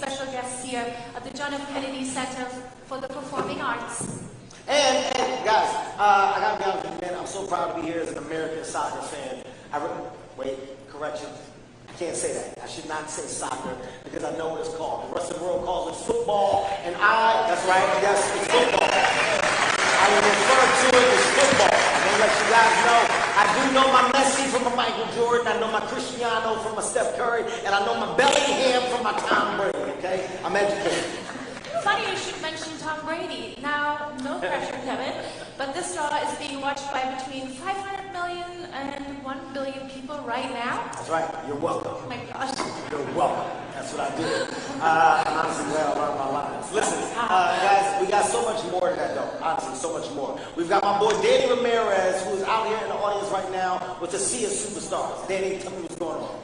special guests here at the John F. Kennedy Center for the Performing Arts. And guys, I gotta be honest with you, man, I'm so proud to be here as an American soccer fan. Wait, correction. I can't say that. I should not say soccer because I know what it's called. The rest of the world calls it football, and that's right, yes, it's football. I will refer to it as football. I'm gonna let you guys know. I do know my Messi from my Michael Jordan. I know my Cristiano from my Steph Curry, and I know my Bellingham from my Tom Brady. Okay, I'm educated. Funny you should mention Tom Brady. Now, no pressure, Kevin, but this draw is being watched by between 500 million and 1 billion people right now. That's right. You're welcome. Oh my gosh. You're welcome. That's what I do. I'm honestly glad I learned my lines. Listen, guys, we got so much more to that, though. Honestly, so much more. We've got my boy Danny Ramirez, who is out here in the audience right now with the Sea of Superstars. Danny, tell me what's going on.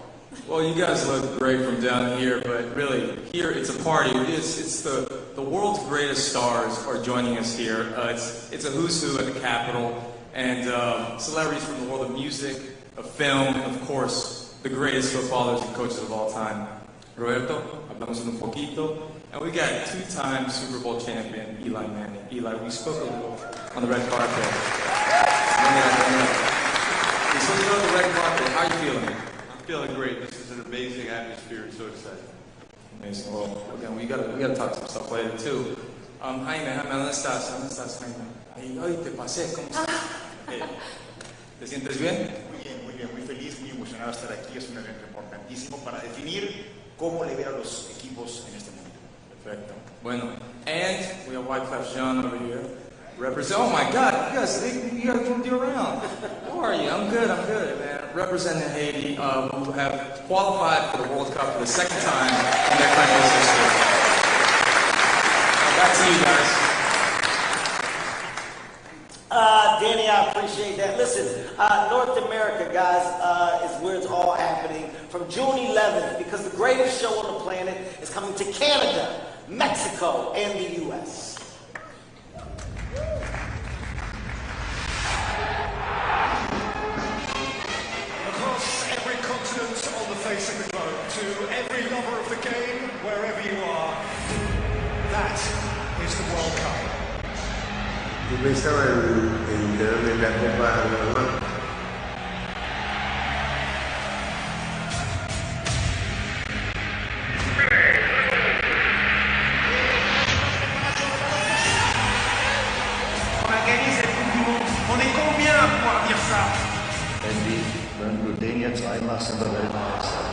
Well, you guys look great from down here, but really, here it's a party. It's the world's greatest stars are joining us here. It's a who's who at the Capitol, and celebrities from the world of music, of film, and of course, the greatest footballers and coaches of all time. Roberto, hablamos un poquito, and we got two-time Super Bowl champion Eli Manning. Eli, we spoke a little on the red carpet. We spoke a little on the red carpet. How are you feeling? Feeling great. This is an amazing atmosphere. So excited. Amazing. Well, again, we gotta talk some stuff later too. Jaime, ¿dónde estás? Jaime? Ay, te pasé. ¿Cómo estás? ¿Te sientes bien? Muy bien, muy feliz, muy emocionado de estar aquí. Es un evento importantísimo para definir cómo le ver a los equipos en este momento. Perfecto. Bueno, and we have Wyclef Jean over here. Oh my God, you guys moved you around. How are you? I'm good, man. Representing Haiti, who have qualified for the World Cup for the second time in their country's history. Back to you guys. Danny, I appreciate that. Listen, North America, guys, is where it's all happening from June 11th, because the greatest show on the planet is coming to Canada, Mexico, and the U.S. On the face of the globe, to every lover of the game, wherever you are, that is the World Cup. Yo pensaba en quedarme en la Copa normal. On est combien à pouvoir dire ça? Wenn du den jetzt einmachst, sind wir Weltmeister.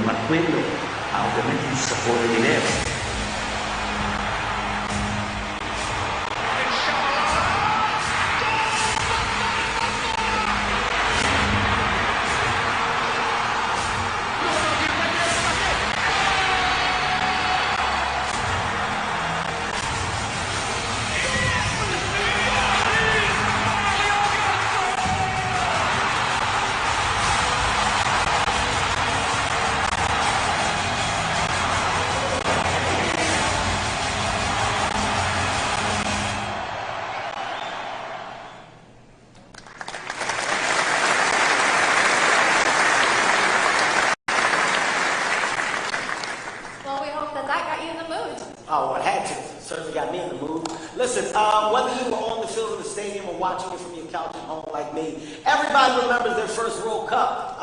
Ma quello ha ovviamente un sapore diverso. Oh, it had to. Certainly got me in the mood. Listen, whether you were on the field of the stadium or watching it from your couch at home like me, everybody remembers their first World Cup.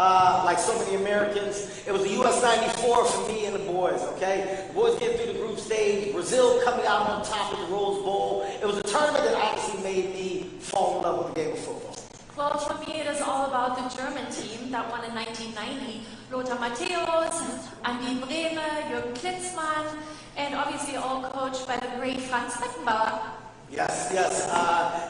Like so many Americans, it was the US 94 for me and the boys, okay? The boys getting through the group stage, Brazil coming out on top of the Rose Bowl. It was a tournament that honestly made me fall in love with the game of football. Well, for me, it is all about the German team that won in 1990. Lothar Matthäus, Andi Brehme, Jürgen Klinsmann, and obviously all coached by the great Franz Beckenbauer. Yes,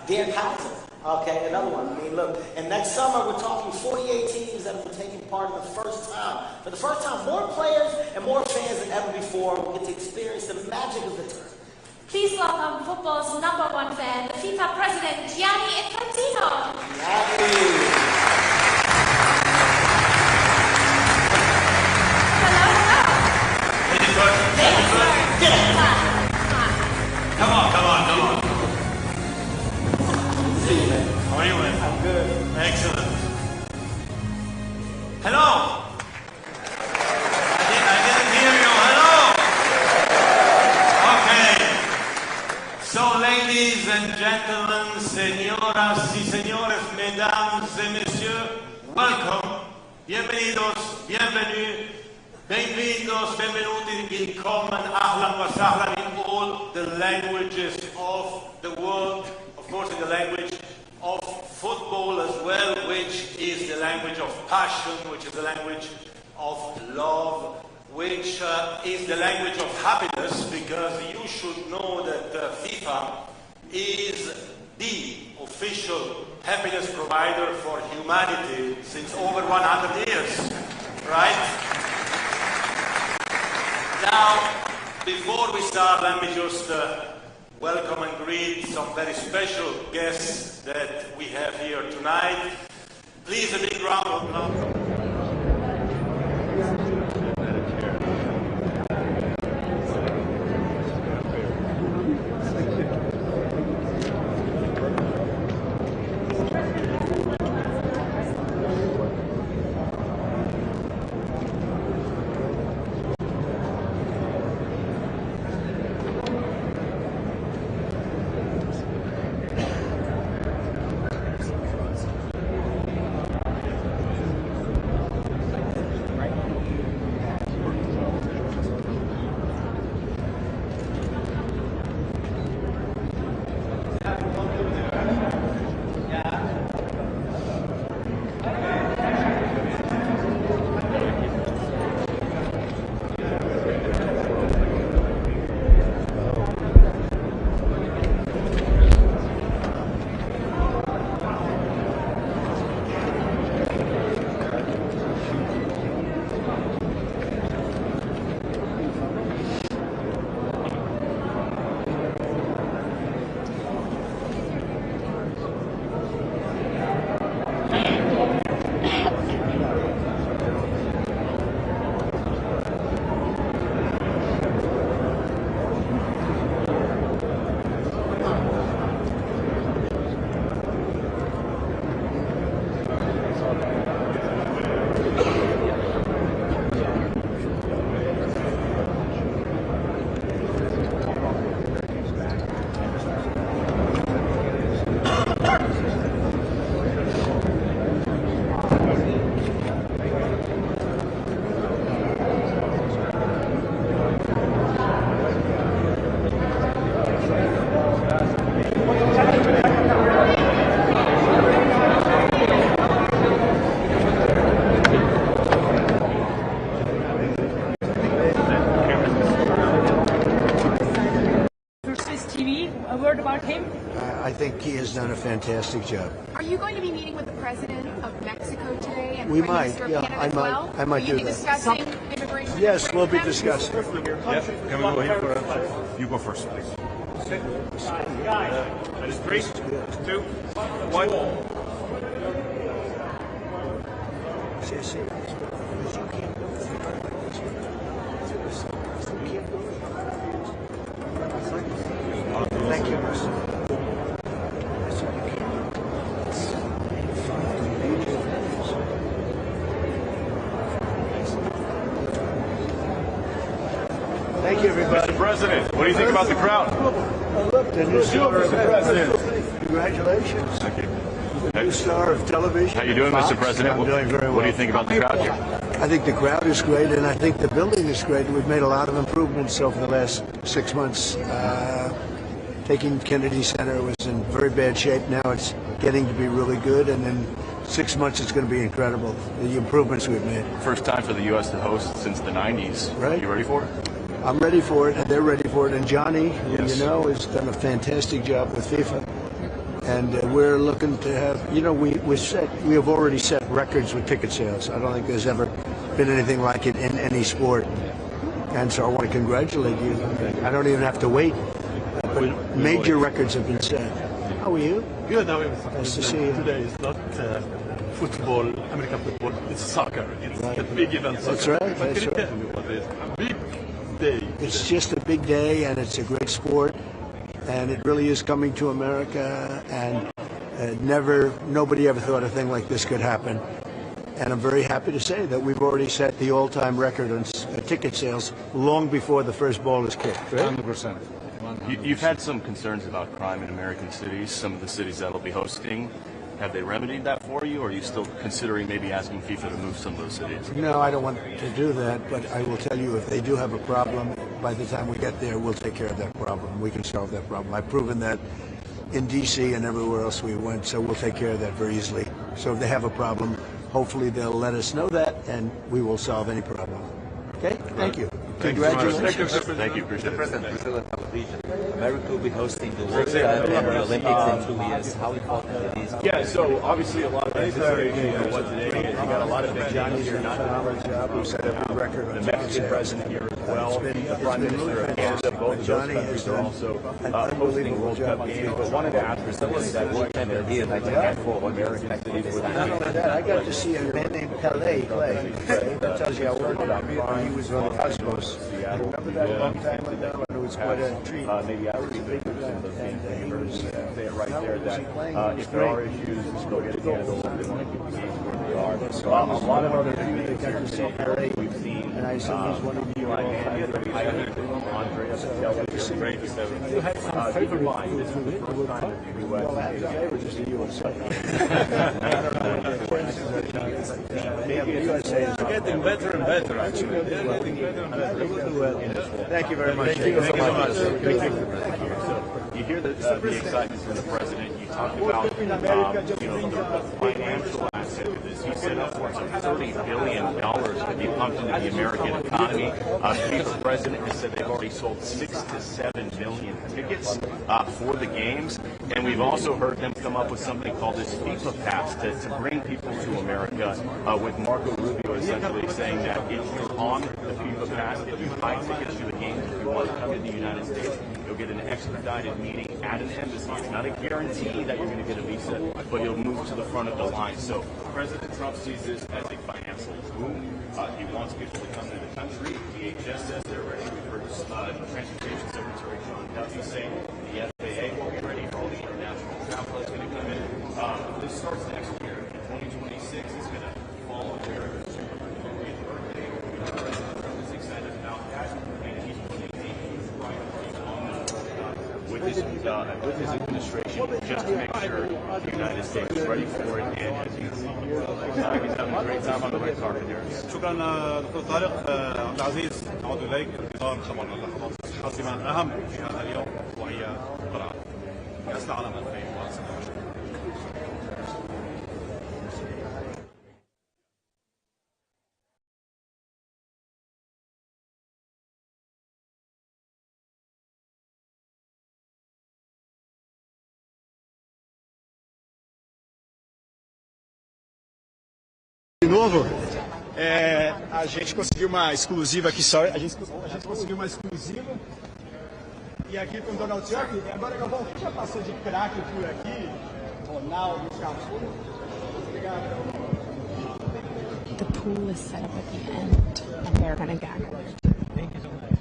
Dan Paxson. Okay, another one. I mean, look, and next summer we're talking 48 teams that will be taking part in the first time. For the first time, more players and more fans than ever before will get to experience the magic of the tournament. Please welcome football's #1 fan, the FIFA president, Gianni Infantino. Hello, hello. Come on. See you, man. How are you, man? I'm good. Excellent. Hello. I didn't hear you. Hello. Okay. So, ladies and gentlemen, señoras y señores, mesdames et messieurs, welcome. Bienvenidos, bienvenue. Benvindos, benvenuti, willkommen, ahlan wa sahlan in all the languages of the world. Of course, in the language of football as well, which is the language of passion, which is the language of love, which is the language of happiness, because you should know that FIFA is the official happiness provider for humanity since over 100 years, right? Now, before we start, let me just welcome and greet some very special guests that we have here tonight. Please, a big round of applause. About him? I think he has done a fantastic job. Are you going to be meeting with the president of Mexico today and We Prime might, Minister of yeah, Canada I as might, well? I might Will you do be that. discussing immigration? Yes, we'll be discussing. Yeah. Can we go here? You go first, please. That is 3, 2, 1. Thank you. Thank you, everybody. Mr. President, what do you think about the crowd? Look, the new star of Mr. President. Congratulations. Thank you. The new star of television. How you doing, Fox. Mr. President? I'm doing very well. What do you think about the crowd here? I think the crowd is great, and I think the building is great. We've made a lot of improvements over the last 6 months. Taking Kennedy Center was in very bad shape. Now it's getting to be really good, and in 6 months it's going to be incredible, the improvements we've made. First time for the U.S. to host since the 90s. Right. You ready for it? I'm ready for it, and they're ready for it. And Johnny, Yes. you know, has done a fantastic job with FIFA. And we're looking to have, you know, we have already set records with ticket sales. I don't think there's ever been anything like it in any sport. And so I want to congratulate you. I don't even have to wait. But major records have been set. How are you? Good. Nice to see you. Today is not football, American football. It's soccer. It's a big event. That's right. But can you tell me what it is? Big day. It's just a big day, and it's a great sport, and it really is coming to America. And nobody ever thought a thing like this could happen. And I'm very happy to say that we've already set the all-time record on ticket sales long before the first ball is kicked. Right? 100%. You've had some concerns about crime in American cities, some of the cities that'll be hosting. Have they remedied that for you, or are you still considering maybe asking FIFA to move some of those cities? No, I don't want to do that, but I will tell you if they do have a problem, by the time we get there, we'll take care of that problem. We can solve that problem. I've proven that in D.C. and everywhere else we went, so we'll take care of that very easily. So if they have a problem, hopefully they'll let us know that, and we will solve any problem. Okay? Thank you. Congratulations. Thank you. Appreciate it. America will be hosting the World Cup and the Olympics in 2 years. How important it is? Yeah, so obviously a lot of anticipation of what today is. You got a lot of big Johnny here, not We set up a record on the Mexican president here as well. The Prime Minister of Canada, both of those countries are also hosting World Cup games. But wanted to ask for something that will come in here, like a handful of American cities. I got to see a man named Pelé play. That tells you how old he was on the Cosmos. I remember that a long time ago, and it was quite a treat. Maybe I would say it right there that if there are issues, just go get Canada. They want to keep the games where they are. So a lot of other things here we've seen. And I said he's one of you. You had some favorite line. This was the first time that the U.S. They were just the USA. The USA is getting better and better, actually. They're getting better and better. Thank you very much. Thank you so much. So you hear the excitement from the president. You talked about the financial aspect of this. You said upwards of $30 billion could be pumped into the American economy. The president has said they've already sold 6 to 7 million tickets for the games, and we've also heard them come up with something called this FIFA Pass to bring people to America. With Marco Rubio essentially saying that if you're on the FIFA Pass, if you buy tickets to the games, if you want to come to the United States, you'll get an expedited meeting at an embassy. It's not a guarantee that you're going to get a visa, but you'll move to the front of the line. So President Trump sees this as a financial boom. He wants people to come to the country. DHS says they're ready. We've heard Transportation Secretary John Duffy say the FAA will be ready for all the international travel that's going to come in. This starts next year. In 2026, it's going to follow America's Super Bowl birthday. President Trump is excited about that, and he's putting a huge priority on with his administration just to make sure the United States is ready for it. And as you can see here, he's having a great time on the red carpet there. شكرا دكتور طارق. عبد العزيز نعود اليك انتظار طبعا اللحظات الحاسمه الاهم في هذا اليوم وهي القرعه كاس العالم 2026. De novo, a gente conseguiu uma exclusiva aqui só. A gente conseguiu uma exclusiva. E aqui com o Donald Trump. Agora, Galvão, quem já passou de craque por aqui? Ronaldo, Cafu. Obrigado. The pool is set up at the end, and they're gonna gag. Thank you so much.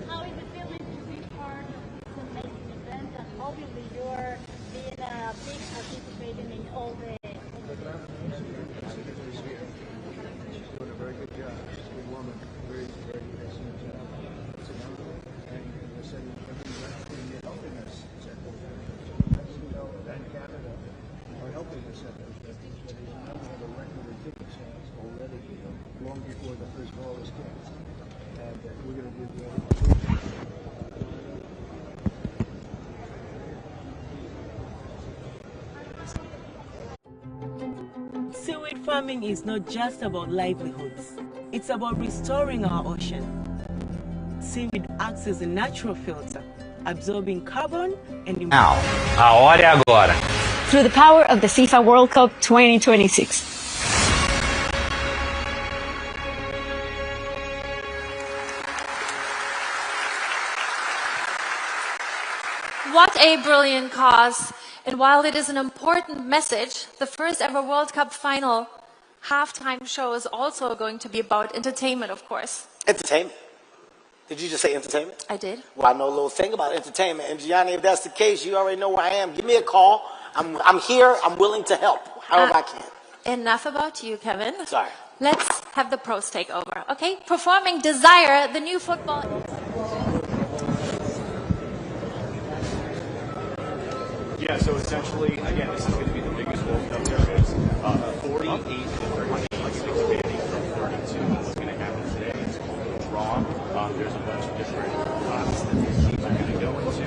How is it feeling to be part of this amazing event? And obviously you're being a big participating in all the Doing a very good job. She's a good woman. Very, very excellent job. And they're setting everything and helping us set those records. Mexico and Canada are helping us set those records. But as you know, we have a record of ticket sales already long before the first ball is kicked. And we're going to do the other. Seaweed farming is not just about livelihoods. It's about restoring our ocean. Seaweed acts as a natural filter, absorbing carbon and Now, a hora é agora. Through the power of the FIFA World Cup 2026. What a brilliant cause. And while it is an important message, the first ever World Cup final halftime show is also going to be about entertainment, of course. Entertainment? Did you just say entertainment? I did. Well, I know a little thing about entertainment. And Gianni, if that's the case, you already know where I am. Give me a call. I'm here. I'm willing to help however I can. Enough about you, Kevin. Sorry. Let's have the pros take over, okay? Performing Desire, the new football... Yeah, so essentially, again, this is going to be the biggest World Cup there is. 48 different teams expanding from 32. What's going to happen today is called a draw. There's a bunch of different spots that these teams are going to go into.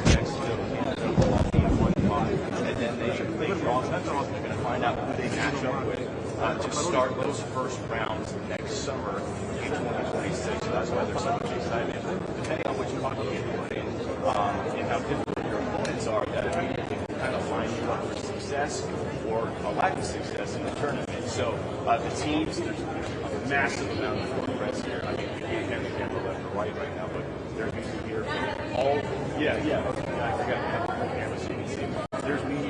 Mexico, Canada, Colombia, 1-5. And then they should play draws. That's all. They're going to find out who they match up with to start those first rounds next summer in 2026. So that's why there's so much excitement. Depending on which hockey game you're in and how difficult your opponents are, that immediately can kind of line you up for success or a lack of success in the tournament. So the teams, there's a massive amount of footprints here. I mean, we can't have the camera left or right now, but there's music here from all. Yeah. Okay, I forgot to have the camera so you can see. There's music